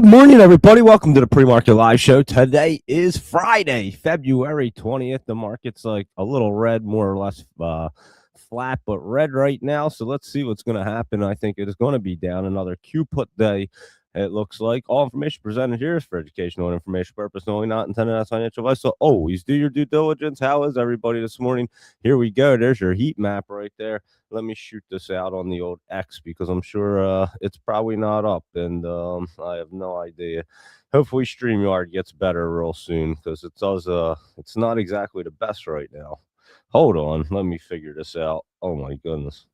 morning, everybody. Welcome to the Pre-Market Live Show. Today is Friday, February 20th. The market's like a little red, more or less flat, but red right now. So let's see what's going to happen. I think it is going to be down another Q-put day. It looks like all information presented here is for educational and information purpose only, not intended as financial advice. So always do your due diligence. How is everybody this morning? Here we go. There's your heat map right there. Let me shoot this out on the old X because I'm sure it's probably not up, and I have no idea. Hopefully StreamYard gets better real soon because it does. It's not exactly the best right now. Hold on, let me figure this out. Oh my goodness,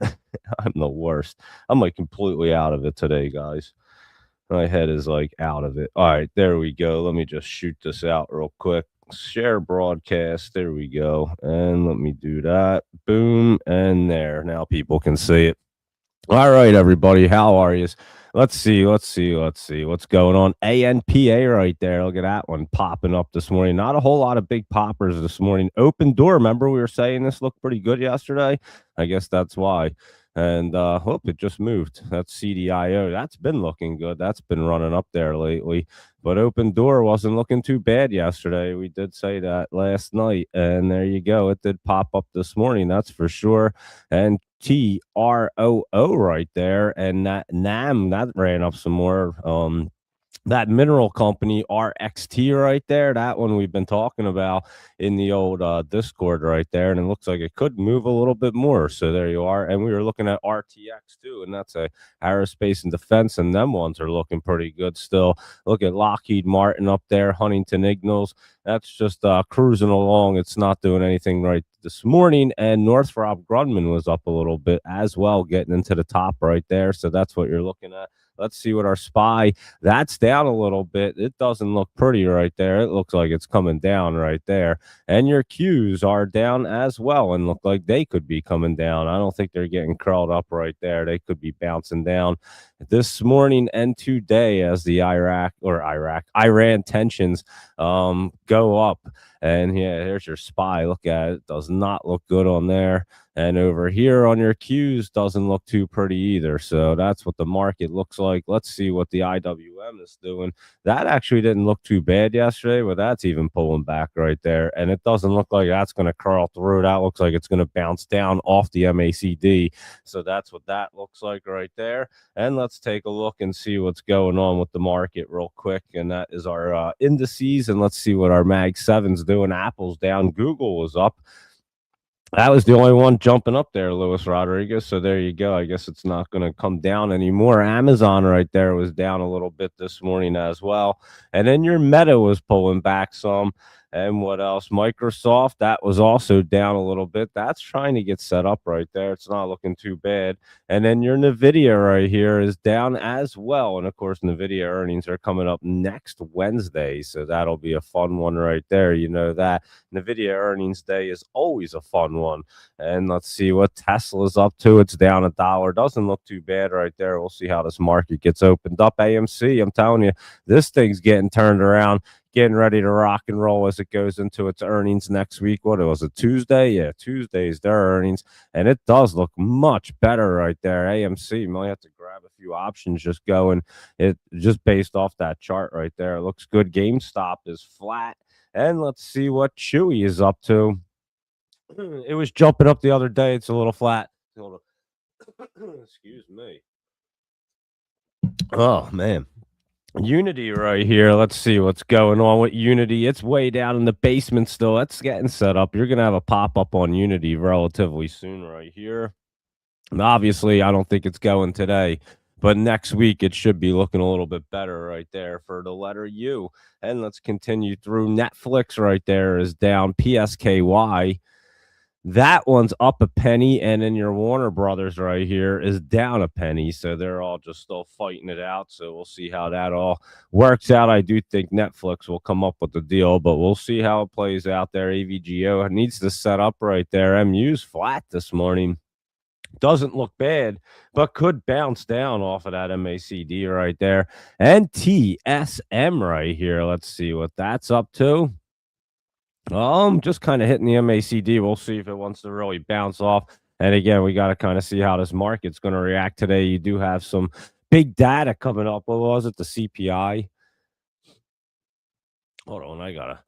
I'm the worst. I'm like completely out of it today, guys. My head is like out of it. All right, there we go. Let me just shoot this out real quick. Share broadcast. There we go. And let me do that. Boom. And there. Now people can see it. All right, everybody. How are you? Let's see what's going on. ANPA right there. Look at that one popping up this morning. Not a whole lot of big poppers this morning. Open door. Remember we were saying this looked pretty good yesterday? I guess that's why. And hope it just moved. That's CDIO. That's been looking good. That's been running up there lately. But open door wasn't looking too bad yesterday. We did say that last night. And there you go. It did pop up this morning. That's for sure. And TROO right there. And that NAM, that ran up some more. That mineral company RXT right there, that one we've been talking about in the old Discord right there, and it looks like it could move a little bit more. So there you are. And we were looking at RTX too, and that's a aerospace and defense, and them ones are looking pretty good still. Look at Lockheed Martin up there, Huntington Ingalls. That's just cruising along. It's not doing anything right this morning. And Northrop Grumman was up a little bit as well, getting into the top right there. So that's what you're looking at. Let's see what our SPY, that's down a little bit. It doesn't look pretty right there. It looks like it's coming down right there. And your Qs are down as well and look like they could be coming down. I don't think they're getting curled up right there. They could be bouncing down this morning and today as the Iran tensions go up. And yeah, here's your SPY. Look at it. Does not look good on there. And over here on your Qs doesn't look too pretty either. So that's what the market looks like. Let's see what the IWM is doing. That actually didn't look too bad yesterday, but that's even pulling back right there. And it doesn't look like that's going to curl through. That looks like it's going to bounce down off the MACD. So that's what that looks like right there. And let's take a look and see what's going on with the market real quick. And that is our indices. And let's see what our Mag 7's doing. Apple's down. Google was up. That was the only one jumping up there, Luis Rodriguez. So there you go. I guess it's not going to come down anymore. Amazon right there was down a little bit this morning as well. And then your Meta was pulling back some. And what else? Microsoft, that was also down a little bit. That's trying to get set up right there. It's not looking too bad. And then your NVIDIA right here is down as well. And, of course, NVIDIA earnings are coming up next Wednesday. So that'll be a fun one right there. You know that. NVIDIA earnings day is always a fun one. And let's see what Tesla's up to. It's down $1. Doesn't look too bad right there. We'll see how this market gets opened up. AMC, I'm telling you, this thing's getting turned around. Getting ready to rock and roll as it goes into its earnings next week. What was it, Tuesday? Yeah, Tuesday is their earnings, and it does look much better right there. AMC might have to grab a few options just going. It just based off that chart right there. It looks good. GameStop is flat, and let's see what Chewy is up to. It was jumping up the other day. It's a little flat. Excuse me. Oh man. Unity right here. Let's see what's going on with Unity. It's way down in the basement still. That's getting set up. You're going to have a pop-up on Unity relatively soon right here. And obviously, I don't think it's going today. But next week, it should be looking a little bit better right there for the letter U. And let's continue through. Netflix right there is down. PSKY. That one's up a penny, and then your Warner Brothers right here is down a penny. So they're all just still fighting it out. So we'll see how that all works out. I do think Netflix will come up with the deal, but we'll see how it plays out there. AVGO needs to set up right there. MU's flat this morning. Doesn't look bad, but could bounce down off of that MACD right there. And TSM right here. Let's see what that's up to. Just kind of hitting the MACD. We'll see if it wants to really bounce off. And again, we got to kind of see how this market's going to react today. You do have some big data coming up. What was it? The CPI. Hold on, I gotta.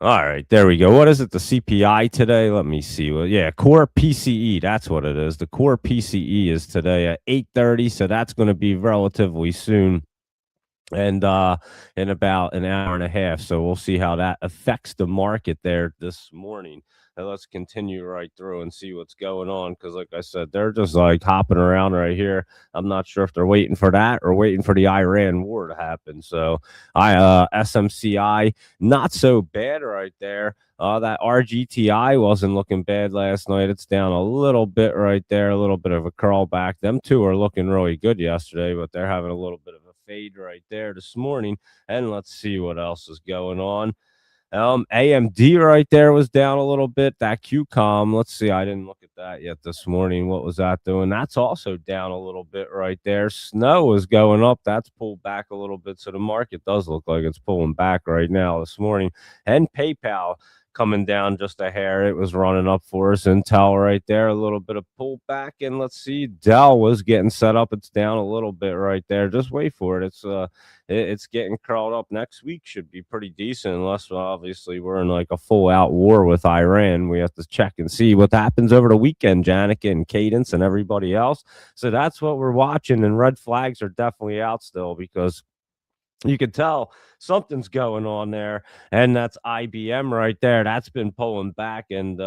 All right, there we go. What is it? The CPI today? Let me see. Well, yeah, core PCE. That's what it is. The core PCE is today at 8:30, so that's going to be relatively soon, and in about an hour and a half. So we'll see how that affects the market there this morning. And let's continue right through and see what's going on, because like I said, they're just like hopping around right here. I'm not sure if they're waiting for that or waiting for the Iran war to happen. So SMCI, not so bad right there. That RGTI wasn't looking bad last night. It's down a little bit right there, a little bit of a curl back. Them two are looking really good yesterday, but they're having a little bit of a fade right there this morning. And let's see what else is going on. AMD right there was down a little bit. That QCOM, let's see, I didn't look at that yet this morning. What was that doing? That's also down a little bit right there. Snow is going up. That's pulled back a little bit. So the market does look like it's pulling back right now this morning. And PayPal coming down just a hair. It was running up for us. Intel right there, a little bit of pullback. And let's see, Dell was getting set up. It's down a little bit right there. Just wait for it. It's getting curled up. Next week should be pretty decent, unless obviously we're in like a full out war with Iran. We have to check and see what happens over the weekend, Janica and Cadence and everybody else. So that's what we're watching. And red flags are definitely out still, because you can tell something's going on there. And that's IBM right there. That's been pulling back and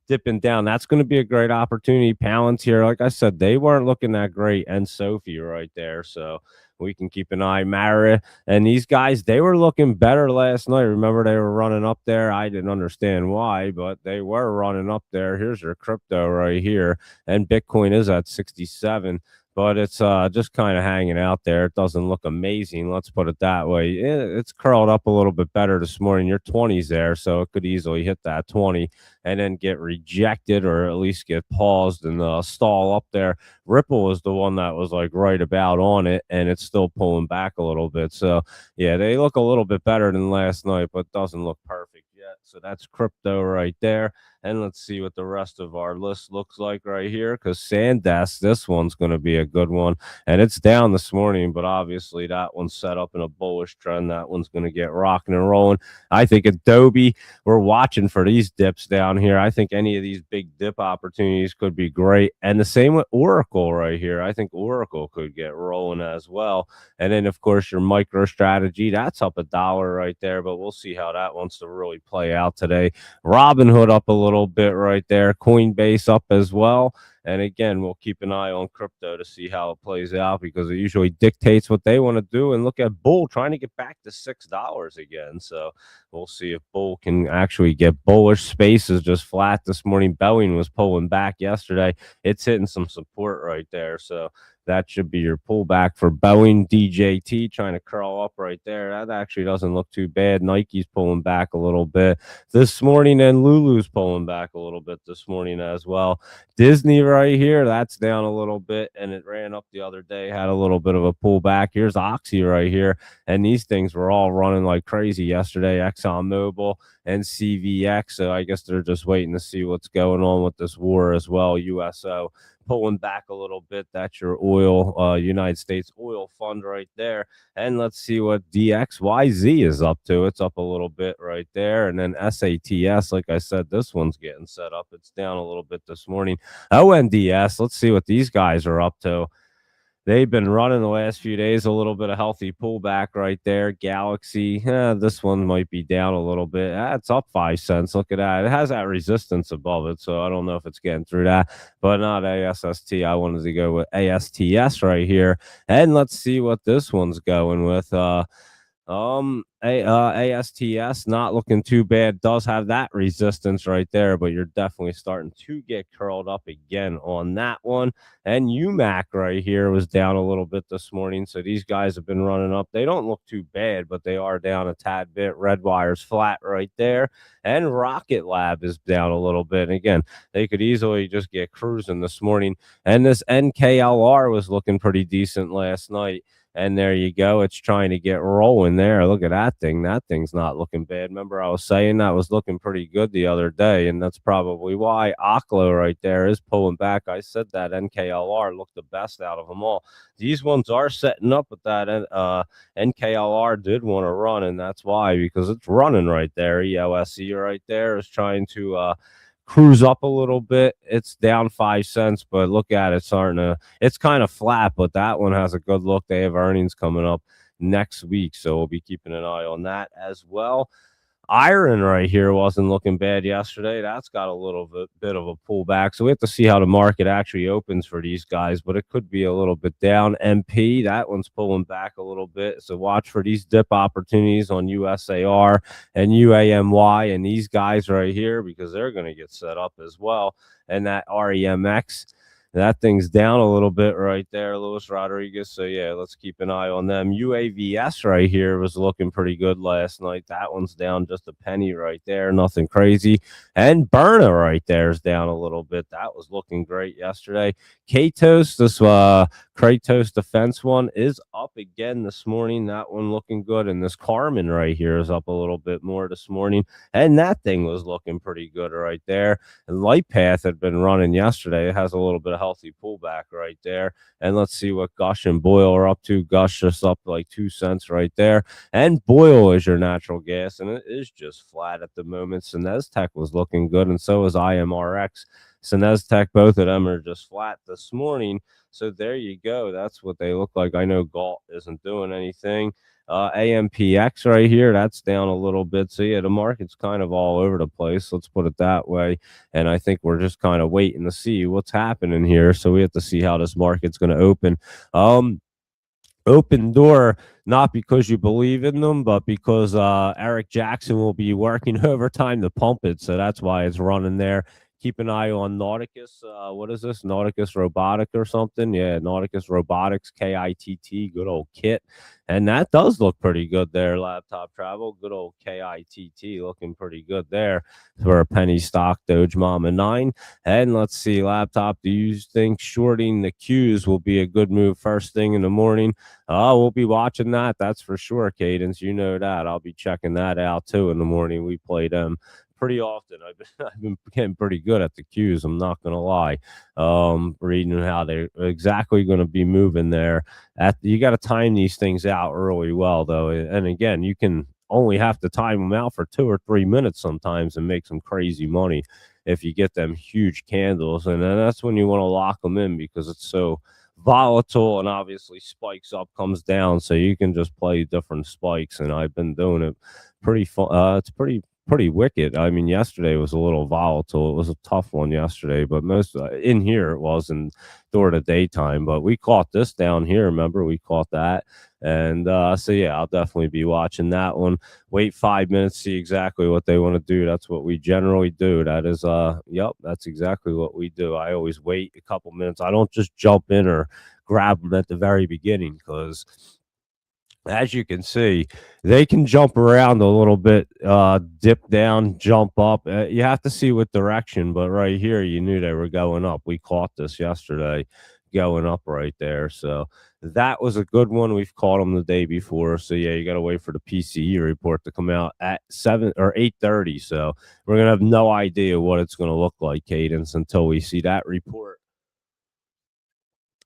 dipping down. That's going to be a great opportunity. Palantir, like I said, they weren't looking that great. And Sophie right there. So we can keep an eye. Mara and these guys, they were looking better last night. Remember, they were running up there. I didn't understand why, but they were running up there. Here's your crypto right here. And Bitcoin is at 67. But it's just kind of hanging out there. It doesn't look amazing. Let's put it that way. It's curled up a little bit better this morning. Your 20's there, so it could easily hit that 20 and then get rejected, or at least get paused and stall up there. Ripple is the one that was like right about on it, and it's still pulling back a little bit. So, yeah, they look a little bit better than last night, but doesn't look perfect yet. So that's crypto right there. And let's see what the rest of our list looks like right here, because Sandesk, this one's going to be a good one. And it's down this morning, but obviously that one's set up in a bullish trend. That one's going to get rocking and rolling. I think Adobe, we're watching for these dips down here. I think any of these big dip opportunities could be great. And the same with Oracle right here. I think Oracle could get rolling as well. And then, of course, your MicroStrategy, that's up $1 right there, but we'll see how that wants to really play out today. Robinhood up a little bit right there. Coinbase up as well. And again, we'll keep an eye on crypto to see how it plays out, because it usually dictates what they want to do. And look at Bull trying to get back to $6 again. So we'll see if Bull can actually get bullish. Space is just flat this morning. Boeing was pulling back yesterday. It's hitting some support right there. So that should be your pullback for Boeing. DJT trying to curl up right there. That actually doesn't look too bad. Nike's pulling back a little bit this morning, and Lulu's pulling back a little bit this morning as well. Disney right here, that's down a little bit, and it ran up the other day, had a little bit of a pullback. Here's Oxy right here, and these things were all running like crazy yesterday. ExxonMobil and CVX, so I guess they're just waiting to see what's going on with this war as well. USO pulling back a little bit. That's your oil, United States oil fund right there. And let's see what DXYZ is up to. It's up a little bit right there. And then SATS, like I said, this one's getting set up. It's down a little bit this morning. ONDS, let's see what these guys are up to. They've been running the last few days, a little bit of healthy pullback right there. Galaxy, this one might be down a little bit. It's up 5 cents. Look at that. It has that resistance above it, so I don't know if it's getting through that, but not ASST. I wanted to go with ASTS right here. And let's see what this one's going with. ASTS not looking too bad. Does have that resistance right there, but you're definitely starting to get curled up again on that one. And UMAC right here was down a little bit this morning, so these guys have been running up. They don't look too bad, but they are down a tad bit. Redwire's flat right there, and Rocket Lab is down a little bit. And again, they could easily just get cruising this morning. And this NKLR was looking pretty decent last night. And there you go. It's trying to get rolling there. Look at that thing. That thing's not looking bad. Remember, I was saying that was looking pretty good the other day, and that's probably why Oklo right there is pulling back. I said that NKLR looked the best out of them all. These ones are setting up with that. NKLR did want to run, and that's why, because it's running right there. EOSE right there is trying to cruise up a little bit. It's down 5 cents, but look at it, starting to. It's kind of flat, but that one has a good look. They have earnings coming up next week, so we'll be keeping an eye on that as well. Iron right here wasn't looking bad yesterday. That's got a little bit of a pullback. So we have to see how the market actually opens for these guys, but it could be a little bit down. MP, that one's pulling back a little bit. So watch for these dip opportunities on USAR and UAMY and these guys right here, because they're going to get set up as well. And that REMX. That thing's down a little bit right there, Luis Rodriguez. So, yeah, let's keep an eye on them. UAVS right here was looking pretty good last night. That one's down just a penny right there. Nothing crazy. And Berna right there is down a little bit. That was looking great yesterday. Kratos, this Kratos defense one is up again this morning. That one looking good. And this Carmen right here is up a little bit more this morning. And that thing was looking pretty good right there. And Lightpath had been running yesterday. It has a little bit of healthy pullback right there. And let's see what Gush and Boyle are up to. Gush just up like 2 cents right there. And Boyle is your natural gas, and it is just flat at the moment. Sinestech was looking good, and so is IMRX. Sinestech, both of them are just flat this morning. So there you go. That's what they look like. I know Galt isn't doing anything. AMPX right here, that's down a little bit. So, yeah, the market's kind of all over the place. Let's put it that way. And I think we're just kind of waiting to see what's happening here. So we have to see how this market's going to open. Open door, not because you believe in them, but because Eric Jackson will be working overtime to pump it. So that's why it's running there. Keep an eye on Nauticus. What is this? Nauticus Robotic or something? Yeah, Nauticus Robotics, KITT, good old kit. And that does look pretty good there, Laptop Travel. Good old KITT looking pretty good there for a penny stock Doge Mama 9. And let's see, Laptop, do you think shorting the Qs will be a good move first thing in the morning? We'll be watching that. That's for sure, Cadence. You know that. I'll be checking that out, too, in the morning. We play them pretty often. I've been getting pretty good at the Qs. I'm not going to lie. Reading how they're exactly going to be moving there. You got to time these things out early well, though. And again, you can only have to time them out for 2 or 3 minutes sometimes and make some crazy money if you get them huge candles. And then that's when you want to lock them in, because it's so volatile and obviously spikes up, comes down. So you can just play different spikes. And I've been doing it pretty fun. It's pretty wicked. I mean, yesterday was a little volatile. It was a tough one yesterday, but most in here it wasn't during the daytime. But we caught this down here. Remember, we caught that. And so, yeah, I'll definitely be watching that one. Wait 5 minutes, see exactly what they want to do. That's what we generally do. That is, yep, that's exactly what we do. I always wait a couple minutes. I don't just jump in or grab them at the very beginning, because as you can see, they can jump around a little bit, dip down, jump up. You have to see what direction, but right here, you knew they were going up. We caught this yesterday going up right there. So that was a good one. We've caught them the day before. So, yeah, you got to wait for the PCE report to come out at 7 or 8:30. So we're going to have no idea what it's going to look like, Cadence, until we see that report.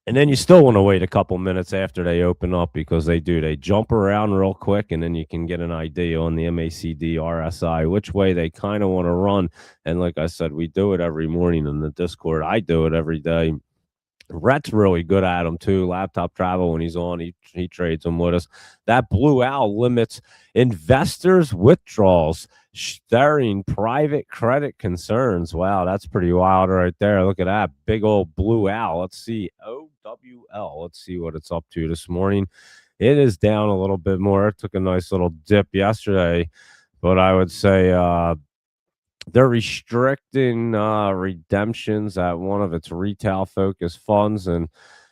And then you still want to wait a couple minutes after they open up, because they jump around real quick, and then you can get an idea on the MACD RSI, which way they kind of want to run. And like I said, we do it every morning in the Discord. I do it every day. Rhett's really good at them too. Laptop Travel, when he's on, he trades them with us. That blue owl limits investors' withdrawals, stirring private credit concerns. Wow, that's pretty wild right there. Look at that big old blue owl. Let's see, OWL. Let's see what it's up to this morning. It is down a little bit more. It took a nice little dip yesterday, but I would say they're restricting redemptions at one of its retail focused funds, and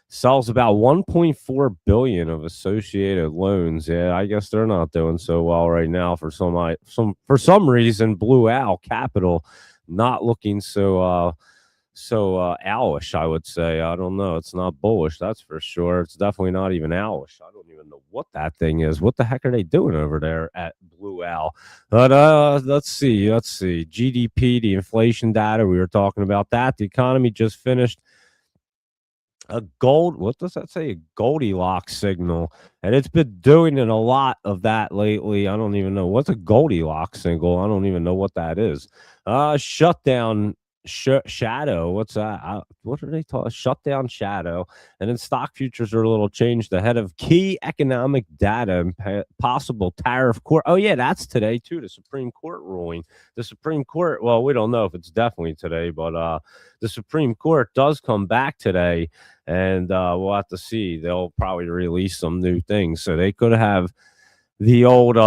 sells about 1.4 billion of associated loans. Yeah, I guess they're not doing so well right now for some reason. Blue Owl Capital not looking so owlish, I would say. I don't know. It's not bullish, that's for sure. It's definitely not even owlish. I don't even know what that thing is. What the heck are they doing over there at Blue Owl? But let's see. GDP, the inflation data, we were talking about that. The economy just finished what does that say? A Goldilocks signal. And it's been doing it a lot of that lately. I don't even know what's a Goldilocks signal. I don't even know what that is. Shutdown shadow. What's that? What are they talking? Shutdown shadow. And then stock futures are a little changed ahead of key economic data and possible tariff court. Oh yeah, that's today too. The Supreme Court ruling. The Supreme Court. Well, we don't know if it's definitely today, but the Supreme Court does come back today, and we'll have to see. They'll probably release some new things, so they could have the old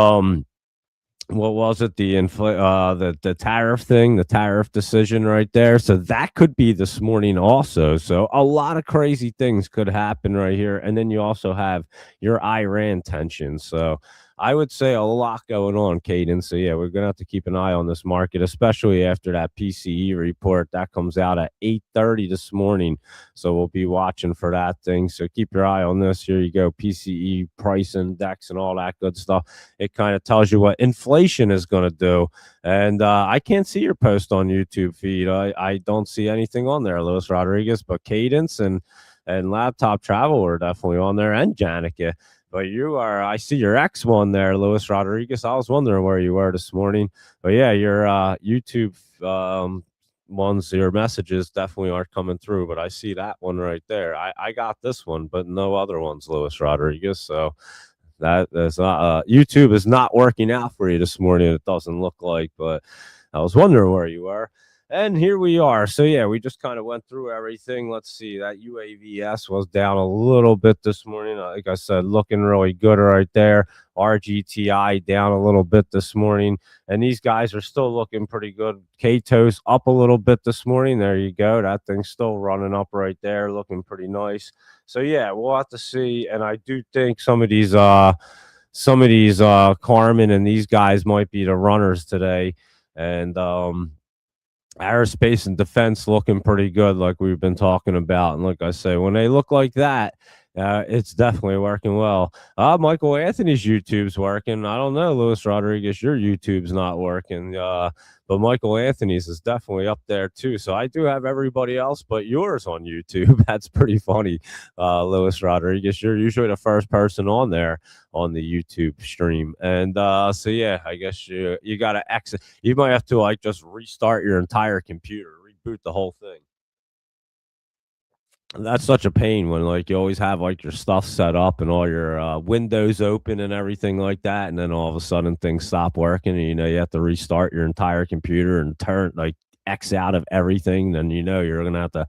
what was it, the tariff thing, the tariff decision right there. So that could be this morning also. So a lot of crazy things could happen right here, and then you also have your Iran tension. So I would say a lot going on, Caden. So yeah, we're gonna have to keep an eye on this market, especially after that PCE report that comes out at 8:30 this morning. So we'll be watching for that thing. So keep your eye on this. Here you go, PCE price index and all that good stuff. It kind of tells you what inflation is going to do. And I can't see your post on YouTube feed. I don't see anything on there, Luis Rodriguez, but Cadence and Laptop Travel are definitely on there, and Janica. But I see your X one there, Luis Rodriguez. I was wondering where you were this morning. But yeah, your YouTube ones, your messages definitely aren't coming through. But I see that one right there. I got this one, but no other ones, Luis Rodriguez. So that's not YouTube is not working out for you this morning. It doesn't look like, but I was wondering where you were. And here we are. So yeah, we just kind of went through everything. Let's see. That UAVS was down a little bit this morning. Like I said, looking really good right there. RGTI down a little bit this morning. And these guys are still looking pretty good. KTOS up a little bit this morning. There you go. That thing's still running up right there, looking pretty nice. So yeah, we'll have to see. And I do think some of these Carmen and these guys might be the runners today. And aerospace and defense looking pretty good, like we've been talking about. And like I say, when they look like that, it's definitely working well. Michael Anthony's YouTube's working. I don't know, Luis Rodriguez, your YouTube's not working. But Michael Anthony's is definitely up there too. So I do have everybody else but yours on YouTube. That's pretty funny, Luis Rodriguez. You're usually the first person on there on the YouTube stream. And so yeah, I guess you got to exit. You might have to like just restart your entire computer, reboot the whole thing. That's such a pain when like you always have like your stuff set up and all your windows open and everything like that, and then all of a sudden things stop working, and you have to restart your entire computer and turn like X out of everything. Then you're gonna have to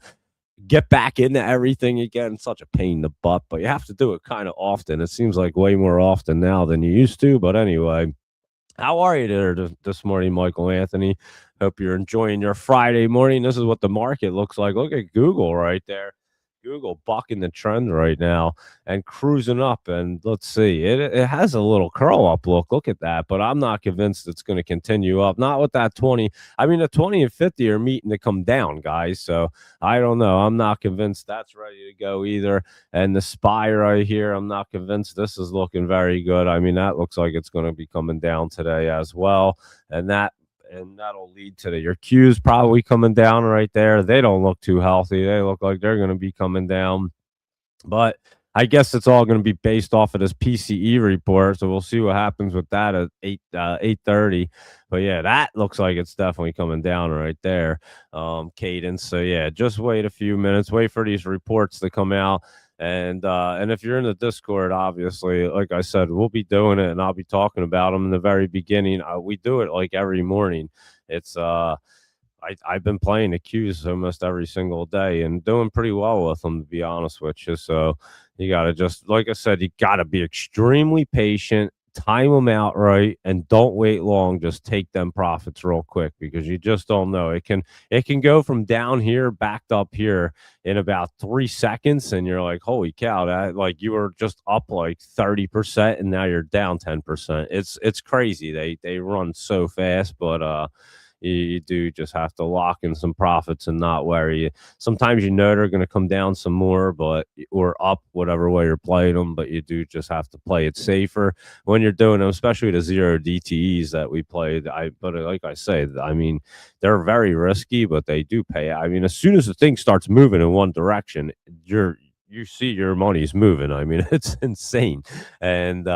get back into everything again. It's such a pain in the butt, but you have to do it kind of often. It seems like way more often now than you used to. But anyway, how are you there this morning, Michael Anthony? Hope you're enjoying your Friday morning. This is what the market looks like. Look at Google right there. Google bucking the trend right now and cruising up. And let's see, it has a little curl up look at that, but I'm not convinced it's going to continue up. Not with that 20. I mean, the 20 and 50 are meeting to come down, guys. So I don't know. I'm not convinced that's ready to go either. And the SPY right here, I'm not convinced this is looking very good. I mean, that looks like it's going to be coming down today as well. And that'll lead to your Qs probably coming down right there. They don't look too healthy. They look like they're going to be coming down. But I guess it's all going to be based off of this PCE report. So we'll see what happens with that at 8:30. But yeah, that looks like it's definitely coming down right there, Cadence. So yeah, just wait a few minutes. Wait for these reports to come out. And if you're in the Discord, obviously, like I said, we'll be doing it, and I'll be talking about them in the very beginning. We do it like every morning. It's I've been playing the Qs almost every single day and doing pretty well with them, to be honest with you. So you got to just, like I said, you got to be extremely patient, time them out right, and don't wait long. Just take them profits real quick, because you just don't know. It can go from down here backed up here in about 3 seconds, and you're like, holy cow, that like you were just up like 30% and now you're down 10%. It's crazy. They run so fast, but you do just have to lock in some profits and not worry. Sometimes they're going to come down some more, but or up, whatever way you're playing them, but you do just have to play it safer when you're doing them, especially the zero DTEs that we played. But like I say, I mean, they're very risky, but they do pay. I mean, as soon as the thing starts moving in one direction, you see your money's moving. I mean, it's insane. And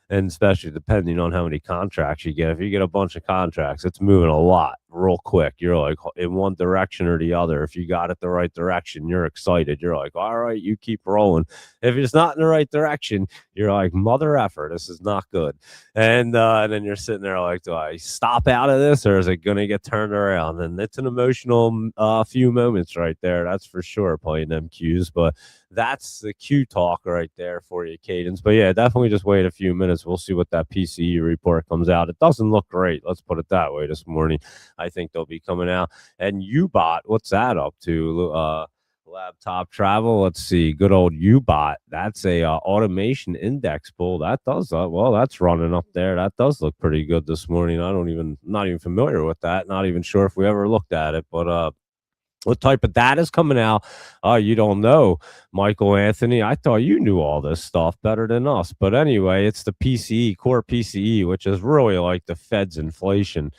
especially depending on how many contracts you get. If you get a bunch of contracts, it's moving a lot real quick. You're like in one direction or the other. If you got it the right direction, you're excited. You're like, all right, you keep rolling. If it's not in the right direction, you're like, mother effer, this is not good. And then you're sitting there like, do I stop out of this or is it going to get turned around? And it's an emotional few moments right there. That's for sure, playing them cues. But that's the cue talk right there for you, Cadence. But yeah, definitely just wait a few minutes. We'll see what that PCE report comes out. It doesn't look great. Let's put it that way this morning. I think they'll be coming out. And Ubot, what's that up to? Laptop travel. Let's see. Good old Ubot. That's a automation index pool. That does well. That's running up there. That does look pretty good this morning. Not even familiar with that. Not even sure if we ever looked at it. But what type of data is coming out? You don't know, Michael Anthony. I thought you knew all this stuff better than us. But anyway, it's the PCE, core PCE, which is really like the Fed's inflation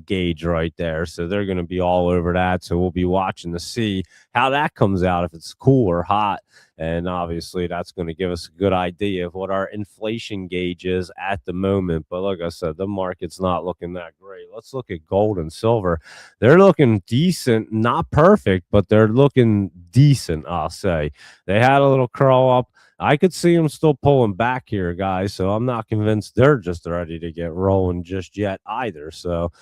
gauge right there. So they're going to be all over that. So we'll be watching to see how that comes out, if it's cool or hot. And obviously, that's going to give us a good idea of what our inflation gauge is at the moment. But like I said, the market's not looking that great. Let's look at gold and silver. They're looking decent, not perfect, but they're looking decent, I'll say. They had a little curl up. I could see them still pulling back here, guys. So I'm not convinced they're just ready to get rolling just yet either. So,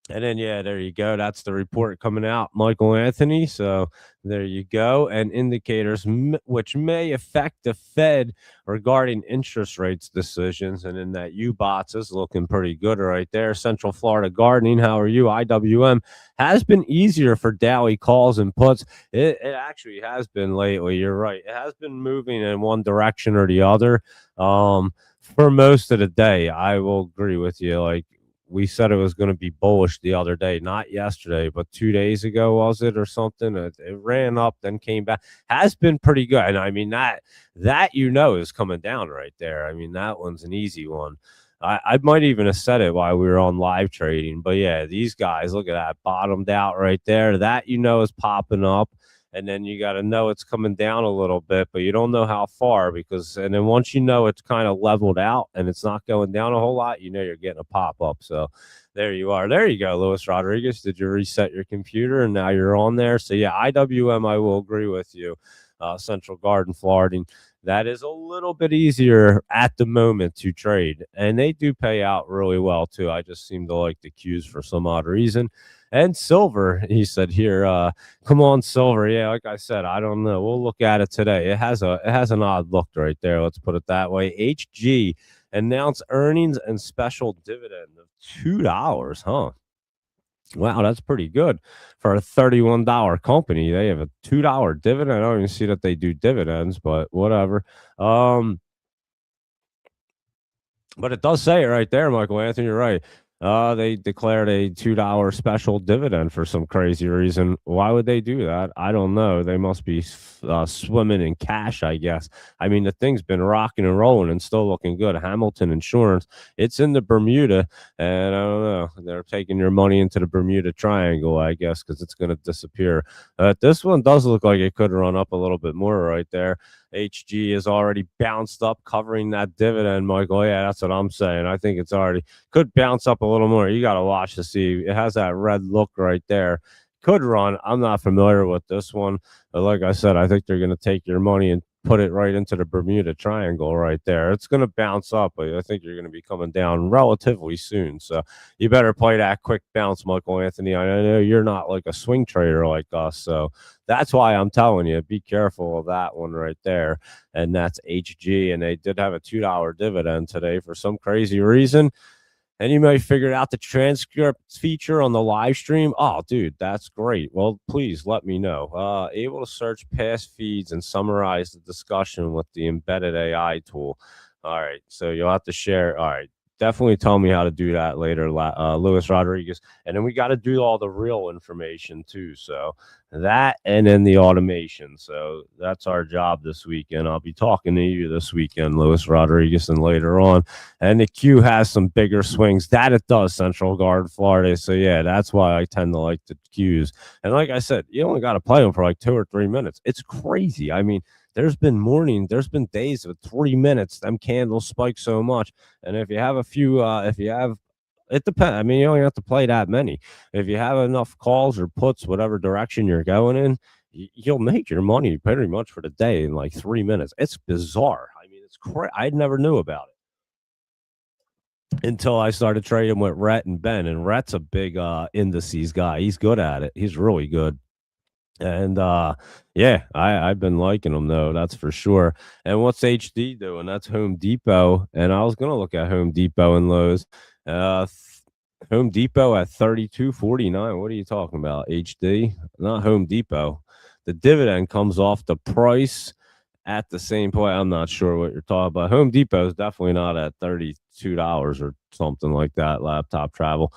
and then, yeah, there you go. That's the report coming out, Michael Anthony. So there you go. And indicators which may affect the Fed regarding interest rates decisions. And in that UBOTS is looking pretty good right there. Central Florida Gardening, how are you? IWM has been easier for daily calls and puts. It actually has been lately. You're right. It has been moving in one direction or the other. For most of the day, I will agree with you. Like, we said it was going to be bullish the other day, not yesterday, but 2 days ago, was it, or something? It ran up, then came back. Has been pretty good. And I mean, that is coming down right there. I mean, that one's an easy one. I might even have said it while we were on live trading. But yeah, these guys, look at that, bottomed out right there. That is popping up. And then you got to know it's coming down a little bit, but you don't know how far and then once you know it's kind of leveled out and it's not going down a whole lot, you're getting a pop up. So there you are. There you go, Luis Rodriguez. Did you reset your computer and now you're on there? So yeah, IWM, I will agree with you. Central Garden, Florida. That is a little bit easier at the moment to trade. And they do pay out really well, too. I just seem to like the cues for some odd reason. And silver, he said here, come on, silver. Yeah, like I said, I don't know. We'll look at it today. It has an odd look right there. Let's put it that way. HG announced earnings and special dividend of $2, huh? Wow, that's pretty good for a $31 company. They have a $2 dividend. I don't even see that they do dividends, but whatever. But it does say it right there, Michael Anthony. You're right. They declared a $2 special dividend for some crazy reason. Why would they do that? I don't know. They must be swimming in cash, I guess. I mean, the thing's been rocking and rolling and still looking good. Hamilton Insurance, it's in the Bermuda, and I don't know. They're taking your money into the Bermuda Triangle, I guess, because it's going to disappear. This one does look like it could run up a little bit more right there. HG is already bounced up, covering that dividend, Michael. Yeah, that's what I'm saying. I think it's already could bounce up a little more. You got to watch to see. It has that red look right there. Could run. I'm not familiar with this one. But like I said, I think they're going to take your money and put it right into the Bermuda Triangle right there. It's going to bounce up, but I think you're going to be coming down relatively soon. So you better play that quick bounce, Michael Anthony. I know you're not like a swing trader like us, so that's why I'm telling you, be careful of that one right there. And that's HG, and they did have a $2 dividend today for some crazy reason. And you may figure out the transcript feature on the live stream. Oh, dude, that's great. Well, please let me know. Able to search past feeds and summarize the discussion with the embedded AI tool. All right. So you'll have to share. All right. Definitely tell me how to do that later, Luis Rodriguez. And then we got to do all the real information too. So that and then the automation. So that's our job this weekend. I'll be talking to you this weekend, Luis Rodriguez, and later on. And the Q has some bigger swings. That it does, Central Guard, Florida. So yeah, that's why I tend to like the Qs. And like I said, you only got to play them for like 2 or 3 minutes. It's crazy. I mean, there's been days with 3 minutes. Them candles spike so much. And if you have a few, if you have, it depends. I mean, you only have to play that many. If you have enough calls or puts, whatever direction you're going in, you'll make your money pretty much for the day in like 3 minutes. It's bizarre. I mean, it's crazy. I never knew about it until I started trading with Rhett and Ben. And Rhett's a big indices guy. He's good at it. He's really good. And yeah, I've been liking them though, that's for sure. And what's HD doing? That's Home Depot. And I was gonna look at Home Depot and Lowe's. Uh Home Depot at 32.49. What are you talking about? HD? Not Home Depot. The dividend comes off the price at the same point. I'm not sure what you're talking about. Home Depot is definitely not at $32 or something like that. Laptop travel.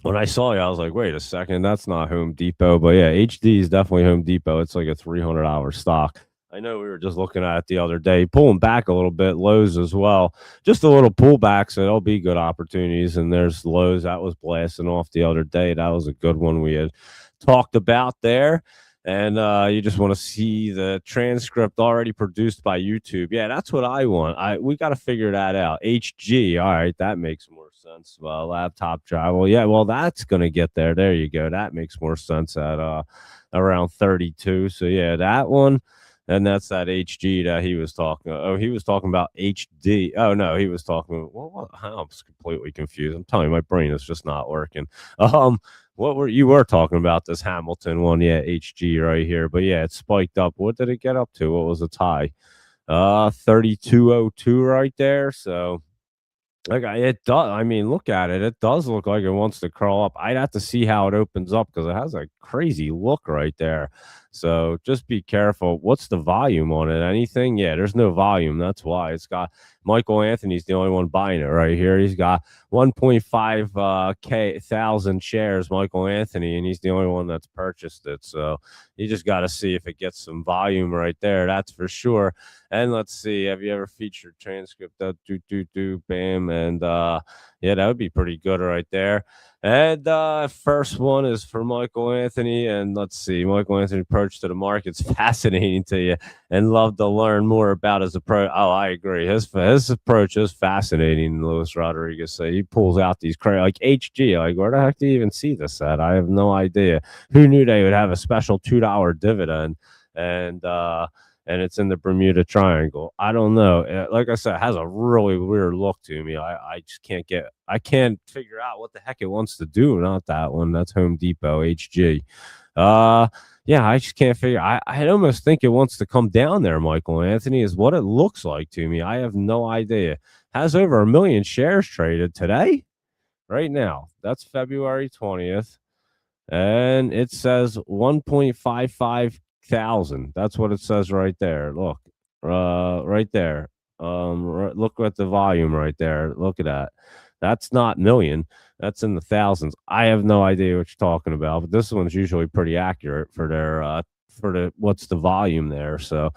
When I saw you, I was like, wait a second, that's not Home Depot. But yeah, HD is definitely Home Depot. It's like a $300 stock. I know we were just looking at it the other day, pulling back a little bit. Lowe's as well, just a little pullback. So there'll be good opportunities. And there's Lowe's that was blasting off the other day. That was a good one we had talked about there. And you just want to see the transcript already produced by YouTube. Yeah, that's what I want. We got to figure that out. HG, all right, that makes more sense. Laptop drive. Well, yeah, well, that's gonna get there. There you go. That makes more sense at around 32. So yeah, that one. And that's that HG that he was talking. Oh, he was talking about HD. Oh no, he was talking. Well, I'm completely confused. I'm telling you, my brain is just not working. What were you were talking about this Hamilton one? Yeah, HG right here. But yeah, it spiked up. What did it get up to? What was the tie? 32.02 right there. So like it does. I mean, look at it. It does look like it wants to curl up. I'd have to see how it opens up because it has a crazy look right there. So just be careful. What's the volume on it? Anything? Yeah, there's no volume. That's why it's got Michael Anthony's the only one buying it right here. He's got 1.5 thousand shares, Michael Anthony, and he's the only one that's purchased it. So you just got to see if it gets some volume right there. That's for sure. And let's see, have you ever featured transcript? Bam. And yeah, that would be pretty good right there. And first one is for Michael Anthony. And let's see, Michael Anthony approach to the market's fascinating to you and love to learn more about his approach. Oh, I agree. His approach is fascinating, Luis Rodriguez. So he pulls out these like HG. Like, where the heck do you even see this at? I have no idea. Who knew they would have a special $2 dividend? And it's in the Bermuda Triangle. I don't know. Like I said, it has a really weird look to me. I just I can't figure out what the heck it wants to do. Not that one. That's Home Depot, HG. Yeah, I just can't figure. I almost think it wants to come down there, Michael Anthony, is what it looks like to me. I have no idea. Has over 1 million shares traded today, right now. That's February 20th. And it says 1.55 thousand. That's what it says right there. Look, right there. Look at the volume right there. Look at that. That's not million. That's in the thousands. I have no idea what you're talking about, but this one's usually pretty accurate for their what's the volume there. So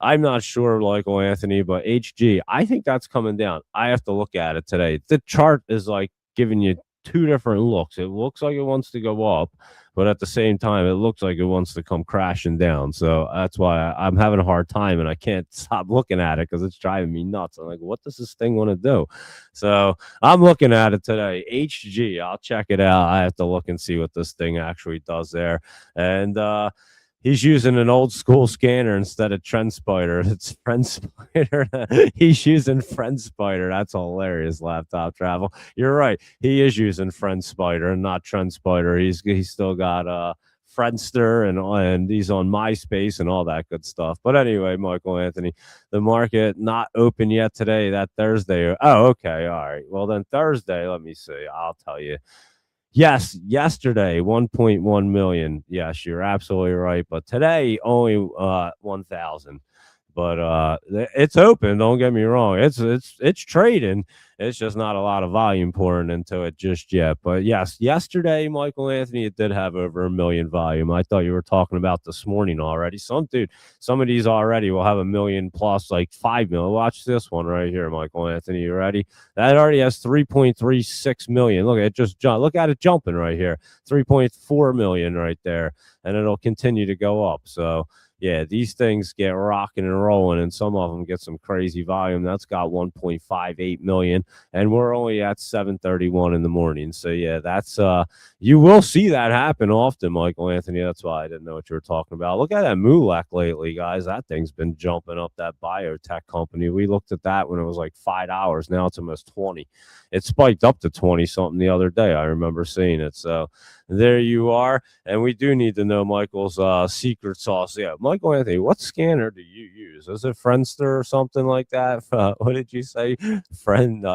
I'm not sure, Michael Anthony, but HG, I think that's coming down. I have to look at it today. The chart is like giving you two different looks. It looks like it wants to go up, but at the same time, it looks like it wants to come crashing down. So that's why I'm having a hard time, and I can't stop looking at it because it's driving me nuts. I'm like, what does this thing want to do? So I'm looking at it today. HG, I'll check it out. I have to look and see what this thing actually does there. And he's using an old school scanner instead of TrendSpider. It's FriendSpider. He's using FriendSpider. That's hilarious. Laptop travel. You're right. He is using FriendSpider and not TrendSpider. He's still got Friendster and he's on MySpace and all that good stuff. But anyway, Michael Anthony, the market not open yet today. That Thursday. Oh, okay. All right. Well, then Thursday. Let me see. I'll tell you. Yes, yesterday 1.1 million. Yes, you're absolutely right. But today only 1,000. but it's open. Don't get me wrong. It's trading. It's just not a lot of volume pouring into it just yet. But yes, yesterday, Michael Anthony, it did have over 1 million volume. I thought you were talking about this morning already. Some of these already will have 1 million plus, like 5 million. Watch this one right here, Michael Anthony. You ready? That already has 3.36 million. Look at it, just jump. Look at it jumping right here. 3.4 million right there, and it'll continue to go up. So yeah, these things get rocking and rolling, and some of them get some crazy volume. That's got 1.58 million, and we're only at 7:31 in the morning. So yeah, that's you will see that happen often, Michael Anthony. That's why I didn't know what you were talking about. Look at that Mulek lately, guys. That thing's been jumping up. That biotech company. We looked at that when it was like $5. Now it's almost 20. It spiked up to 20 something the other day. I remember seeing it. So there you are. And we do need to know Michael's secret sauce. Yeah, Michael Anthony, what scanner do you use? Is it Friendster or something like that? What did you say? Friend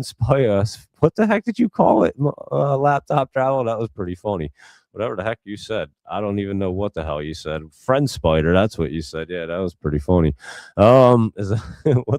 Spy. What the heck did you call it? Laptop travel? That was pretty funny. Whatever the heck you said. I don't even know what the hell you said. Friend Spider, that's what you said. Yeah, that was pretty funny. What the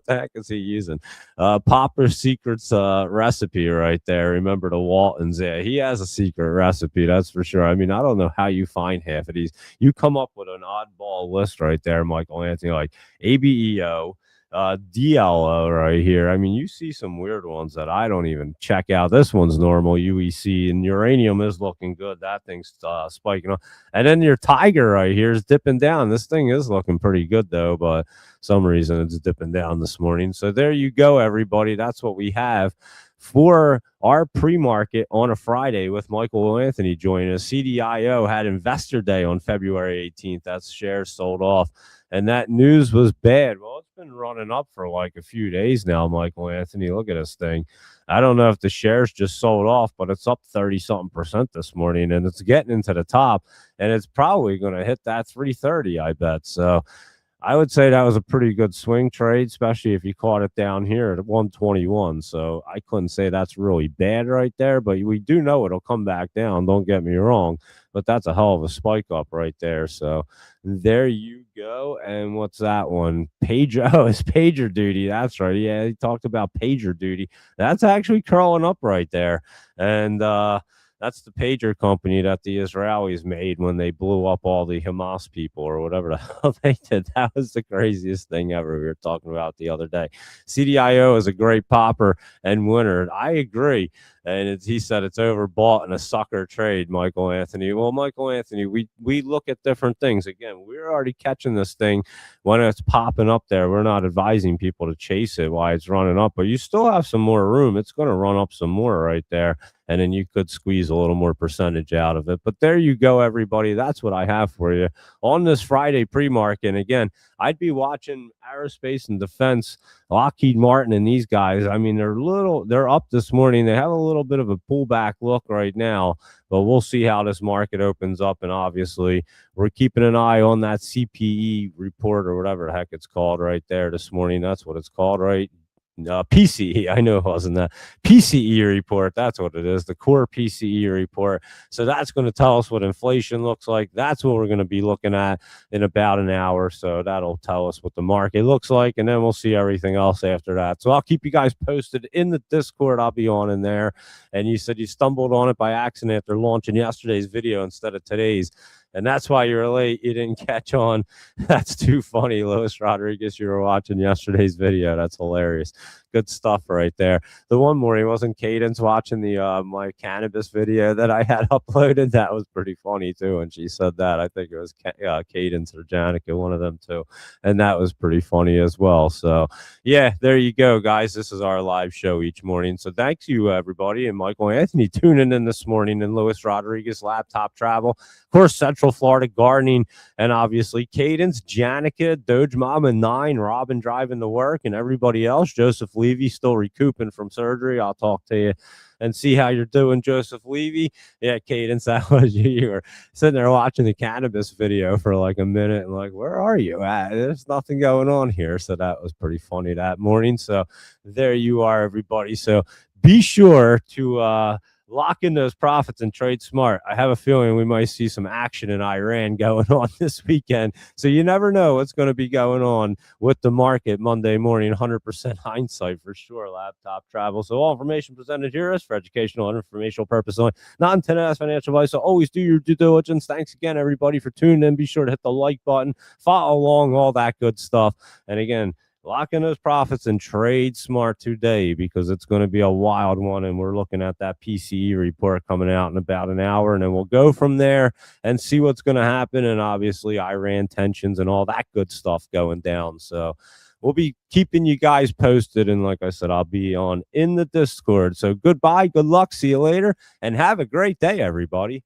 heck is he using? Popper Secret's recipe right there. Remember the Waltons? Yeah, he has a secret recipe, that's for sure. I mean, I don't know how you find half of these. You come up with an oddball list right there, Michael Anthony, like ABEO. DLO right here. I mean, you see some weird ones that I don't even check out. This one's normal UEC, and uranium is looking good. That thing's spiking up. And then your Tiger right here is dipping down. This thing is looking pretty good though, but some reason it's dipping down this morning. So there you go, everybody. That's what we have for our pre-market on a Friday with Michael Anthony joining us. CDIO had Investor Day on February 18th. That's shares sold off. And that news was bad. Well, it's been running up for like a few days now, Michael Anthony. Look at this thing. I don't know if the shares just sold off, but it's up 30-something% this morning, and it's getting into the top, and it's probably going to hit that 330, I bet. So I would say that was a pretty good swing trade, especially if you caught it down here at 121. So I couldn't say that's really bad right there, but we do know it'll come back down. Don't get me wrong, but that's a hell of a spike up right there. So there you go. And what's that one? Pager. Oh, it's pager duty. That's right. Yeah, he talked about pager duty. That's actually curling up right there. And that's the pager company that the Israelis made when they blew up all the Hamas people or whatever the hell they did. That was the craziest thing ever we were talking about the other day. CDIO is a great popper and winner. I agree. And he said it's overbought in a sucker trade, Michael Anthony. Well, Michael Anthony, we look at different things. Again, we're already catching this thing when it's popping up there. We're not advising people to chase it while it's running up, but you still have some more room. It's going to run up some more right there, and then you could squeeze a little more percentage out of it. But there you go, everybody. That's what I have for you on this Friday pre-market. And again, I'd be watching aerospace and defense, Lockheed Martin and these guys. I mean, they're up this morning. They have a little bit of a pullback look right now, but we'll see how this market opens up. And obviously, we're keeping an eye on that CPE report or whatever the heck it's called right there this morning. That's what it's called, right? PCE. I know it wasn't that. PCE report. That's what it is. The core PCE report. So that's going to tell us what inflation looks like. That's what we're going to be looking at in about an hour. So that'll tell us what the market looks like. And then we'll see everything else after that. So I'll keep you guys posted in the Discord. I'll be on in there. And you said you stumbled on it by accident after launching yesterday's video instead of today's. And that's why you're late. You didn't catch on. That's too funny, Luis Rodriguez. You were watching yesterday's video. That's hilarious. Good stuff right there. The one morning, wasn't Cadence watching the my cannabis video that I had uploaded? That was pretty funny too. And she said that. I think it was Cadence or Janica, one of them too. And that was pretty funny as well. So yeah, there you go, guys. This is our live show each morning. So thanks you, everybody. And Michael Anthony tuning in this morning, and Luis Rodriguez, Laptop Travel. Of course, Central Florida Gardening, and obviously Cadence, Janica, Doge Mama 9, Robin driving to work, and everybody else. Joseph Levy still recouping from surgery. I'll talk to you and see how you're doing, Joseph Levy. Yeah, Cadence, that was you. You were sitting there watching the cannabis video for like a minute and like, where are you at? There's nothing going on here. So that was pretty funny that morning. So there you are, everybody. So be sure to lock in those profits and trade smart. I have a feeling we might see some action in Iran going on this weekend. So you never know what's going to be going on with the market Monday morning. 100% hindsight for sure. Laptop travel. So all information presented here is for educational and informational purpose only, not intended as financial advice. So always do your due diligence. Thanks again, everybody, for tuning in. Be sure to hit the like button, follow along, all that good stuff. And again, lock in those profits and trade smart today, because it's going to be a wild one. And we're looking at that PCE report coming out in about an hour. And then we'll go from there and see what's going to happen. And obviously Iran tensions and all that good stuff going down. So we'll be keeping you guys posted. And like I said, I'll be on in the Discord. So goodbye. Good luck. See you later. And have a great day, everybody.